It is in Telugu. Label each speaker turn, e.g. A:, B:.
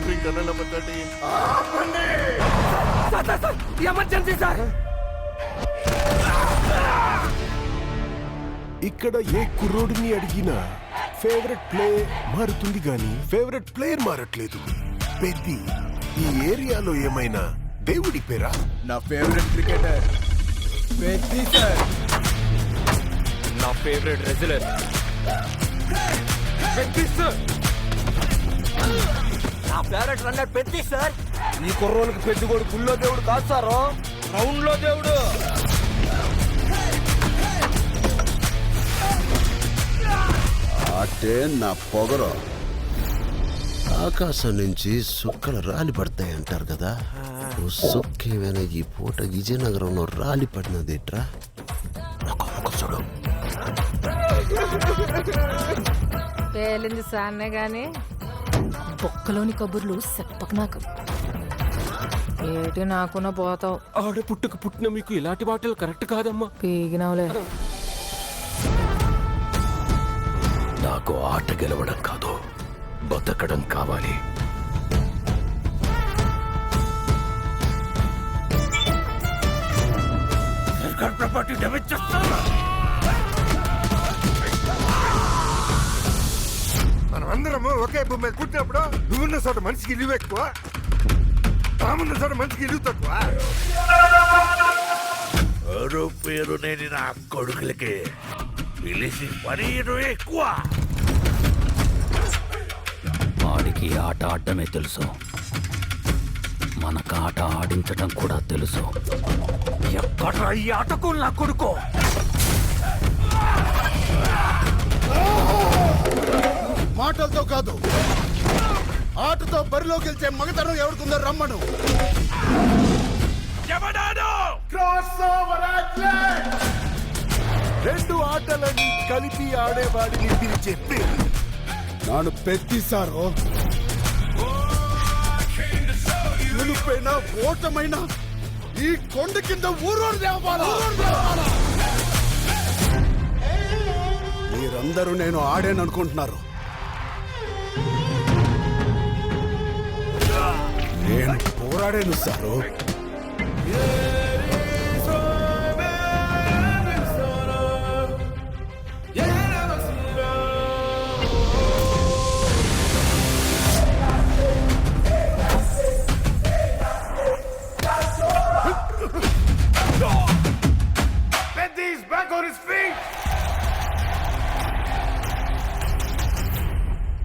A: Entering colonel number 13.
B: Emergency sir.
C: ఇక్కడ ఏ కుర్రోడిని అడిగినా ఫేవరెట్ ప్లే మారుతుంది గాని ఫేవరెట్ ప్లేయర్ మారట్లేదు. పెద్ది ఈ ఏరియాలో ఏమైనా దేవుడి పేరా?
B: నా ఫేవరెట్ క్రికెటర్ పెద్ది సార్.
D: నా ఫేవరెట్ రెజ్లర్ పెద్ది సార్.
B: నా ఫేవరెట్ రన్నర్ పెద్ది సార్. ఈ కుర్రోళ్ళకి పెద్ది కూడా గుళ్ళో దేవుడు కాదు సార్, గ్రౌండ్ లో దేవుడు.
C: అంటే నా పొగరు. ఆకాశం నుంచి సుక్కలు రాలి పడతాయి అంటారు కదా. సుక్కేమైనా ఈ పూట విజయనగరంలో రాలి పడినదేట్రా? చూడు,
E: పేలింది సాన్నే గాని బొక్కలోని కబుర్లు చెప్పక నాకు. ఏటి నాకున్న పోతావు.
D: ఆడ పుట్టుకు పుట్టిన మీకు ఇలాంటి మాటలు కరెక్ట్ కాదమ్మా.
E: పీగినవులే.
C: నాకు ఆట గెలవడం కాదు, బతకడం కావాలి.
B: ప్రాపర్టీ డ్యామేజ్ చేస్తాను.
A: మనం అందరము ఒకే భూమి మీద పుట్టినప్పుడు నువ్వున్న చోట మనిషికి ఇల్లు ఎక్కువ, తామున్న చోట మనిషికి ఇల్లు తక్కువ.
F: ఎవరు పేరు నేను నా కొడుకులకి పిలిచి పనియడం ఎక్కువ.
G: వాడికి ఆట ఆడటమే తెలుసు, మనకు ఆట ఆడించటం కూడా తెలుసు.
B: ఎక్కడ ఈ ఆటకు నా కొడుకు?
C: మాటలతో కాదు, ఆటతో బరిలో గెలిచే మగతనం ఎవరికుందో రమ్మను. రెండు ఆటలని కలిపి ఆడేవాడిని పిలిచే పేరు నాను పెద్దిసారో. గెలుపైనా ఓటమైనా ఈ కొండ కింద ఊరూరు దేవాలా. మీరందరూ నేను ఆడాననుకుంటున్నారు. నేను పోరాడాను సారు.